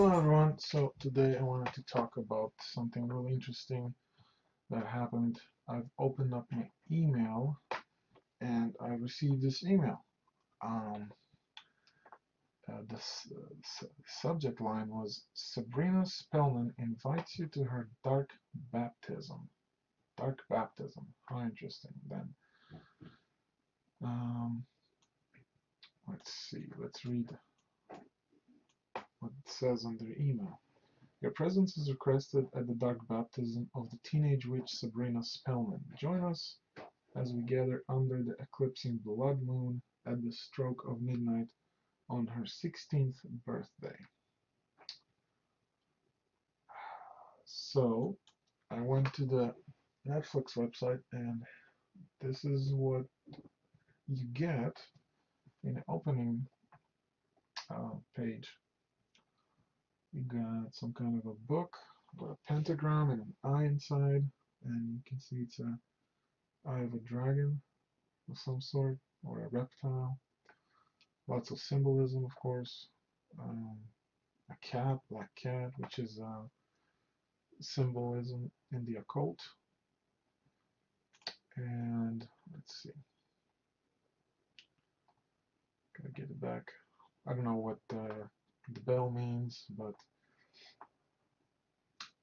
Hello everyone, so today I wanted to talk about something really interesting that happened. I've opened up my email and I received this email. Um, the subject line was Sabrina Spellman invites you to her dark baptism. Dark baptism, how interesting then. Um, let's see, let's read what it says on their email. Your presence is requested at the dark baptism of the teenage witch Sabrina Spellman. Join us as we gather under the eclipsing blood moon at the stroke of midnight on her 16th birthday. So, I went to the Netflix website and this is what you get in the opening page. You got some kind of a book with a pentagram and an eye inside, and you can see it's a eye of a dragon of some sort, or a reptile. Lots of symbolism, of course. A cat, black cat, which is symbolism in the occult. And let's see, gotta get it back. I don't know what the bell means, but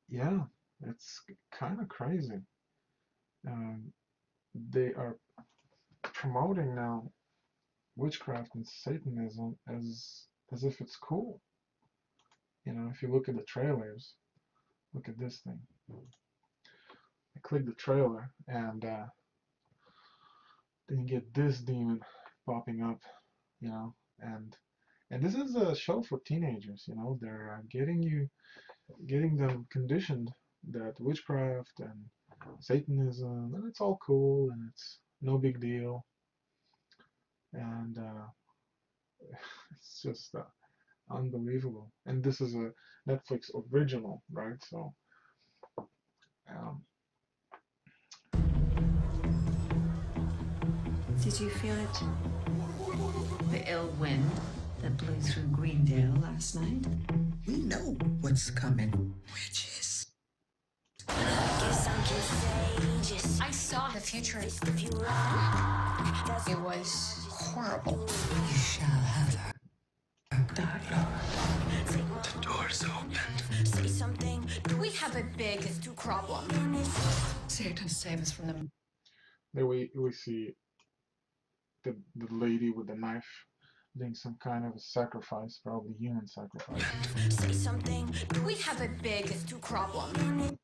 yeah, it's kind of crazy. They are promoting now witchcraft and Satanism as if it's cool. You know, if you look at the trailers, look at this thing. I click the trailer and then you get this demon popping up, you know, and this is a show for teenagers, you know. They're getting them conditioned that witchcraft and Satanism, and it's all cool and it's no big deal, and it's just unbelievable. And this is a Netflix original, right? So, um, did you feel it? The ill wind that blew through Greendale last night? We know what's coming. Witches. I saw the future. It was horrible. You shall have her. Dialogue. The door's open. Say something. We have a big problem. Satan save us from them. there we see the lady with the knife doing some kind of a sacrifice, probably human sacrifice. Say something. We have a big problem.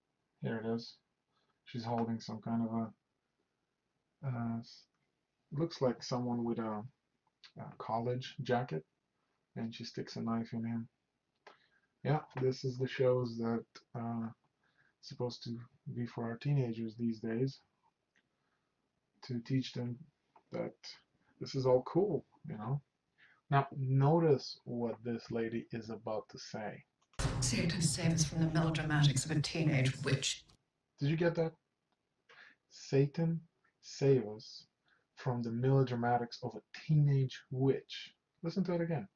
Here it is. She's holding some kind of a looks like someone with a college jacket, and she sticks a knife in him. Yeah, this is the shows that supposed to be for our teenagers these days, to teach them that this is all cool, you know. Now, notice what this lady is about to say. Satan save us from the melodramatics of a teenage witch. Did you get that? Satan save us from the melodramatics of a teenage witch. Listen to it again.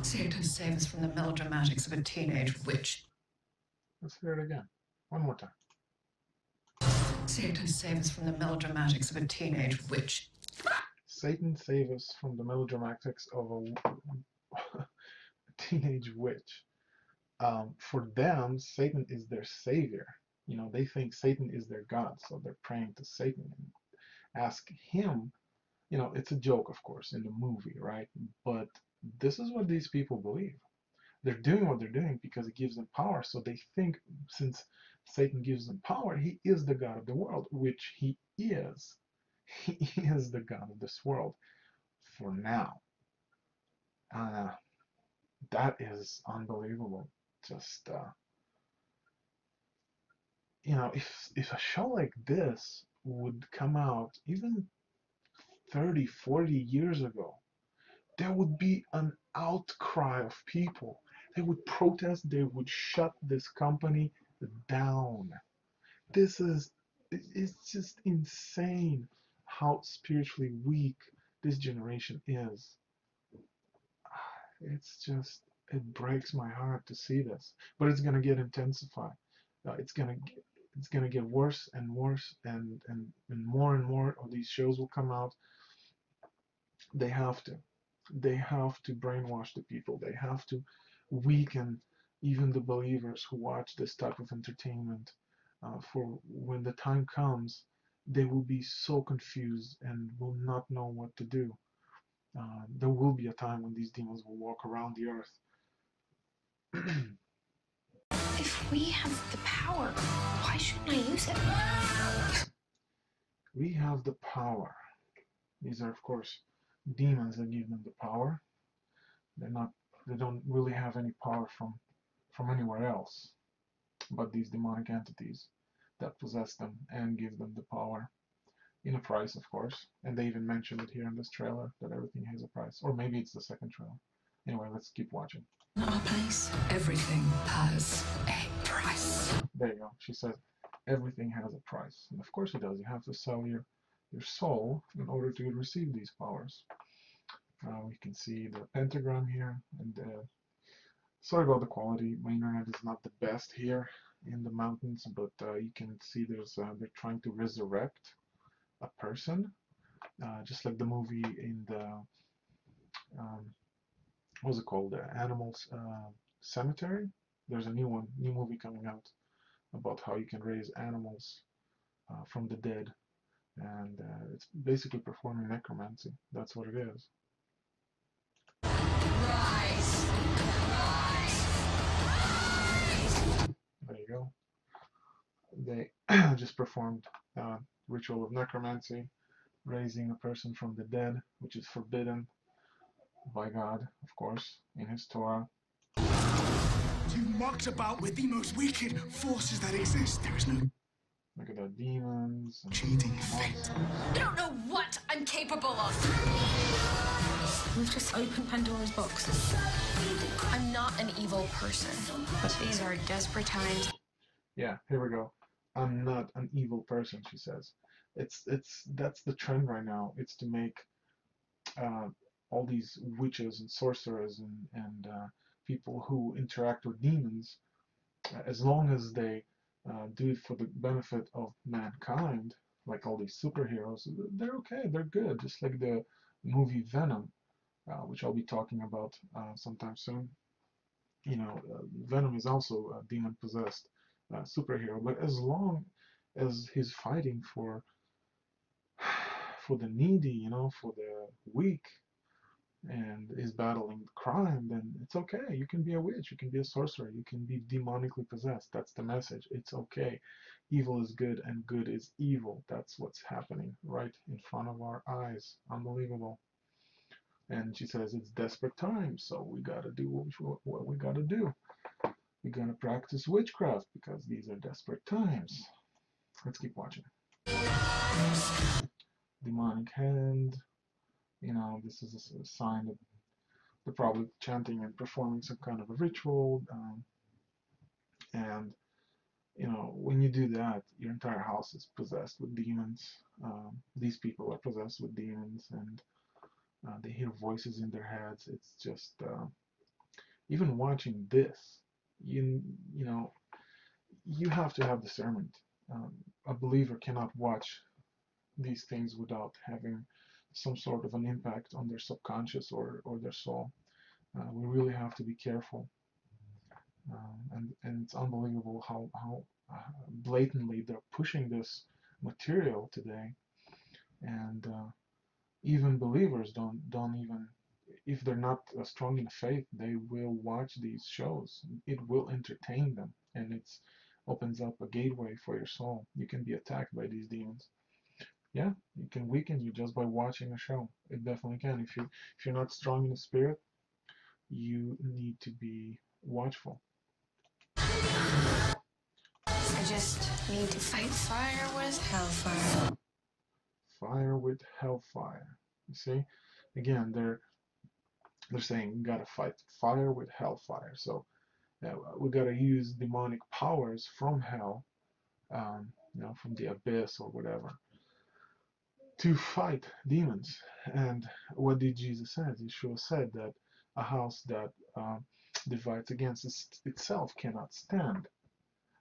Satan save us from the melodramatics of a teenage witch. Let's hear it again. One more time. Satan save us from the melodramatics of a teenage witch. Satan save us from the melodramatics of a teenage witch. For them, Satan is their savior. You know, they think Satan is their God, so they're praying to Satan and ask him. You know, it's a joke, of course, in the movie, right? But this is what these people believe. They're doing what they're doing because it gives them power. So they think since Satan gives them power, he is the God of the world, which he is. He is the God of this world for now. That is unbelievable. Just, you know, if a show like this would come out even 30, 40 years ago, there would be an outcry of people. They would protest, they would shut this company down. It's just insane how spiritually weak this generation is. It's just, it breaks my heart to see this. But it's gonna get intensified. It's gonna get worse and worse, and more of these shows will come out. They have to. They have to brainwash the people. They have to weaken even the believers who watch this type of entertainment. For when the time comes, they will be so confused and will not know what to do. There will be a time when these demons will walk around the earth. If we have the power, why shouldn't I use it? We have the power. These are, of course, demons that give them the power. They're not. They don't really have any power from anywhere else, but these demonic entities that possess them and give them the power in a price, of course. And they even mentioned it here in this trailer that everything has a price, or maybe it's the second trailer. Anyway, let's keep watching. Our place, everything has a price. There you go. She says everything has a price, and of course it does. You have to sell your soul in order to receive these powers. We can see the pentagram here, and sorry about the quality. My internet is not the best here in the mountains, but you can see they're trying to resurrect a person, just like the movie in the what's it called, the Animals Cemetery. There's a new movie coming out about how you can raise animals from the dead, and it's basically performing necromancy. That's what it is. Rise. There you go. They just performed ritual of necromancy, raising a person from the dead, which is forbidden by God, of course, in His Torah. You mucked about with the most wicked forces that exist. There is no Look at the demons. cheating fate. You don't know what I'm capable of. We've just opened Pandora's box. I'm not an evil person, but these are desperate times. Yeah, here we go. I'm not an evil person, she says. That's the trend right now. It's to make all these witches and sorcerers and people who interact with demons, as long as they do it for the benefit of mankind, like all these superheroes, they're okay, they're good. Just like the movie Venom, which I'll be talking about sometime soon. You know, Venom is also a demon-possessed superhero, but as long as he's fighting for the needy, you know, for the weak, and is battling crime, then it's okay. You can be a witch, you can be a sorcerer, you can be demonically possessed. That's the message. It's okay. Evil is good and good is evil. That's what's happening right in front of our eyes. Unbelievable. And she says it's desperate times, so we gotta do what we gotta do. We gotta practice witchcraft because these are desperate times. Let's keep watching. Demonic hand. You know, this is a sign that they're probably chanting and performing some kind of a ritual. And, you know, when you do that, your entire house is possessed with demons. These people are possessed with demons, and they hear voices in their heads. It's just, even watching this, you know, you have to have discernment. A believer cannot watch these things without having some sort of an impact on their subconscious or their soul. We really have to be careful. And it's unbelievable how blatantly they're pushing this material today. And even believers don't even, if they're not strong in faith, they will watch these shows. It will entertain them, and it opens up a gateway for your soul. You can be attacked by these demons. Yeah, it can weaken you just by watching a show. It definitely can. If you're not strong in the spirit, you need to be watchful. I just need to fight fire with hellfire. Fire with hellfire. You see, again, they're saying we gotta fight fire with hellfire. So we gotta use demonic powers from hell, you know, from the abyss or whatever, to fight demons. And what did Jesus say? Yeshua said that A house that divides against itself cannot stand.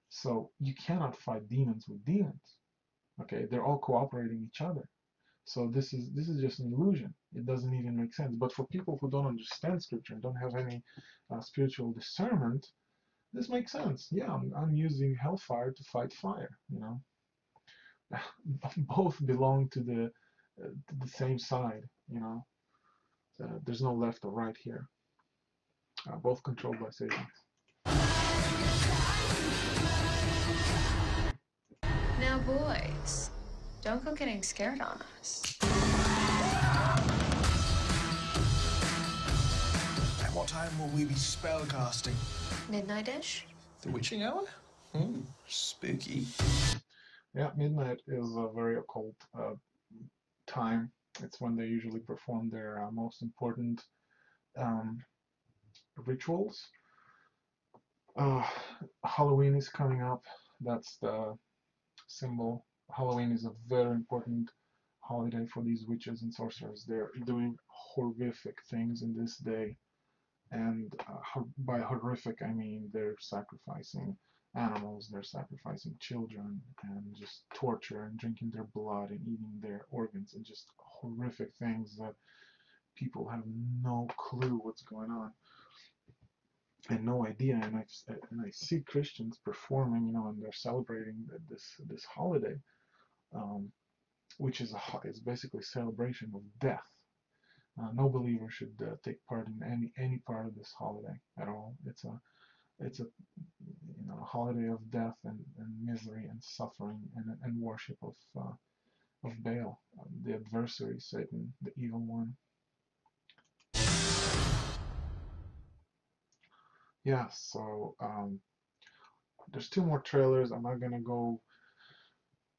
So you cannot fight demons with demons. Okay, they're all cooperating each other. So this is just an illusion. It doesn't even make sense. But for people who don't understand scripture and don't have any spiritual discernment, this makes sense. Yeah, I'm using hellfire to fight fire. Both belong to the same side. There's no left or right here. Both controlled by Satan. Now, boys, don't go getting scared on us. At what time will we be spellcasting? Midnight-ish? The witching hour? Spooky. Yeah, midnight is a very occult time. It's when they usually perform their most important um, rituals. Halloween is coming up. That's the symbol. Halloween is a very important holiday for these witches and sorcerers. They're doing horrific things in this day. And by horrific, I mean they're sacrificing animals, they're sacrificing children, and just torture and drinking their blood and eating their organs, and just horrific things that people have no clue what's going on and no idea. And I see Christians performing, and they're celebrating this holiday, um, which is basically a celebration of death. No believer should take part in any part of this holiday at all. It's a holiday of death and misery and suffering and worship of Baal, the adversary, Satan, the evil one. Yeah, so there's two more trailers. I'm not gonna go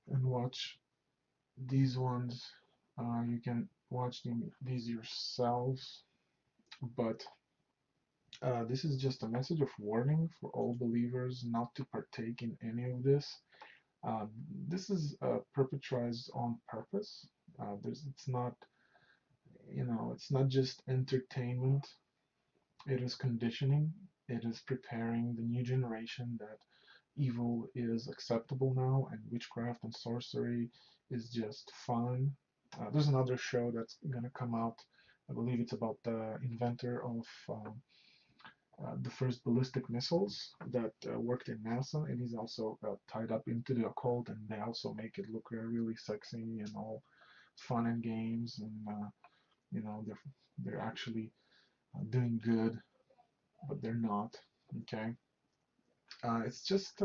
and watch these ones. You can watch these yourselves, but this is just a message of warning for all believers not to partake in any of this. Uh, this is perpetualized on purpose. It's not just entertainment. It is conditioning. It is preparing the new generation that evil is acceptable now, and witchcraft and sorcery is just fun. There's another show that's gonna come out. I believe it's about the inventor of the first ballistic missiles that worked in NASA, and he's also tied up into the occult, and they also make it look really sexy and all fun and games, and they're actually doing good, but they're not. Okay, it's just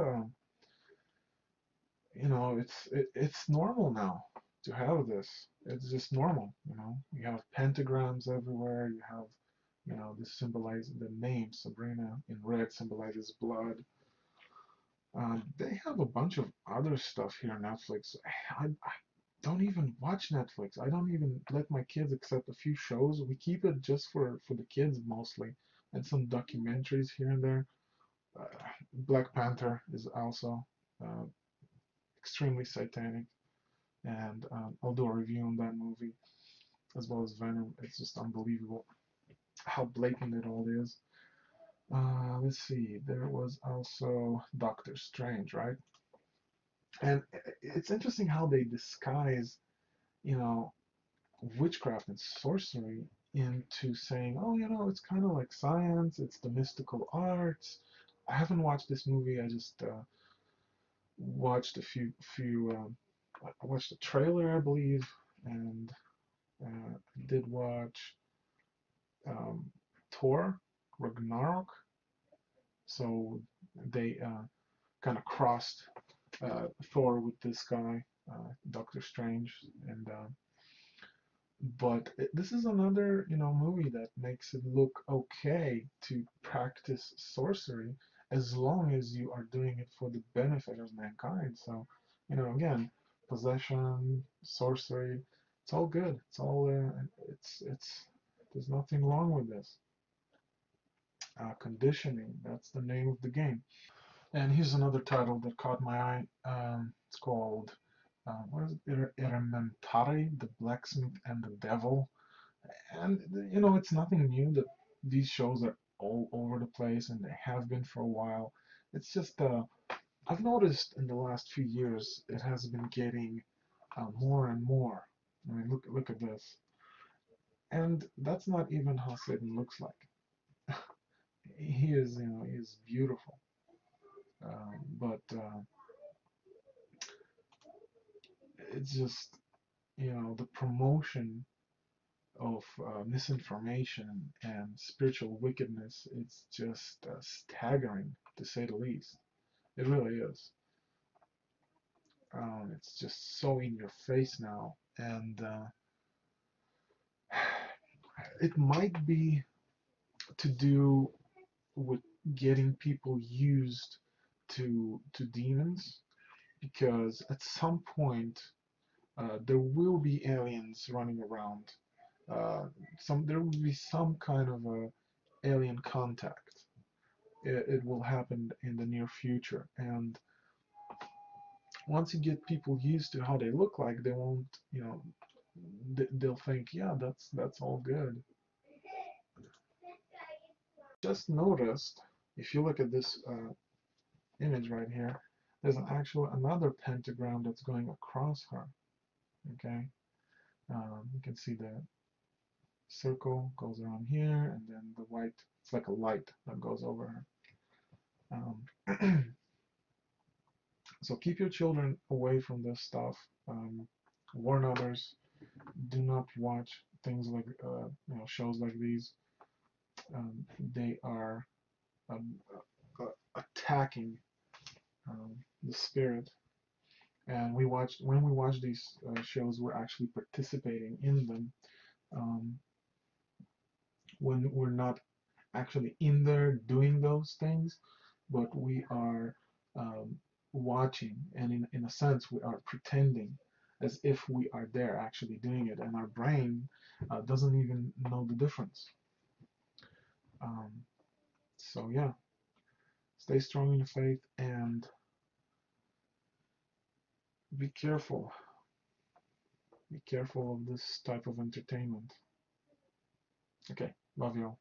it's normal now to have this. It's just normal. You have pentagrams everywhere. You have this symbolizes the name Sabrina in red symbolizes blood. They have a bunch of other stuff here on Netflix. I don't even watch Netflix. I don't even let my kids accept a few shows. We keep it just for the kids mostly, and some documentaries here and there. Uh, Black Panther is also uh, extremely satanic, and I'll do a review on that movie as well as Venom. It's just unbelievable how blatant it all is. Let's see. There was also Doctor Strange, right? And it's interesting how they disguise, you know, witchcraft and sorcery into saying, oh, it's kind of like science, it's the mystical arts. I haven't watched this movie. I just watched a few. I watched the trailer, I believe, and did watch um, Thor Ragnarok. So they kind of crossed Thor with this guy, Doctor Strange, and but this is another movie that makes it look okay to practice sorcery as long as you are doing it for the benefit of mankind. So again, possession, sorcery, it's all good. It's all it's there's nothing wrong with this. Conditioning, that's the name of the game. And here's another title that caught my eye. It's called what is it? Elementary, the Blacksmith and the Devil. And it's nothing new. these shows are all over the place, and they have been for a while. It's just I've noticed in the last few years it has been getting more and more. I mean, look at this, and that's not even how Satan looks like. He is, he is beautiful, but it's just, the promotion of misinformation and spiritual wickedness. It's just staggering, to say the least. It really is. It's just so in your face now, and it might be to do with getting people used to demons, because at some point there will be aliens running around. There will be some kind of a alien contact. It will happen in the near future, and once you get people used to how they look like, they won't, they'll think, yeah, that's all good. Just noticed, if you look at this image right here, there's another pentagram that's going across her. Okay, you can see the circle goes around here, and then the white, it's like a light that goes over her. So keep your children away from this stuff. Warn others. Do not watch things like shows like these. They are um, attacking the spirit. And when we watch these shows, we're actually participating in them. Um, when we're not actually in there doing those things, but we are watching, and in a sense, we are pretending as if we are there actually doing it, and our brain doesn't even know the difference. Um, so, yeah, stay strong in your faith and be careful. Be careful of this type of entertainment. Okay, love you all.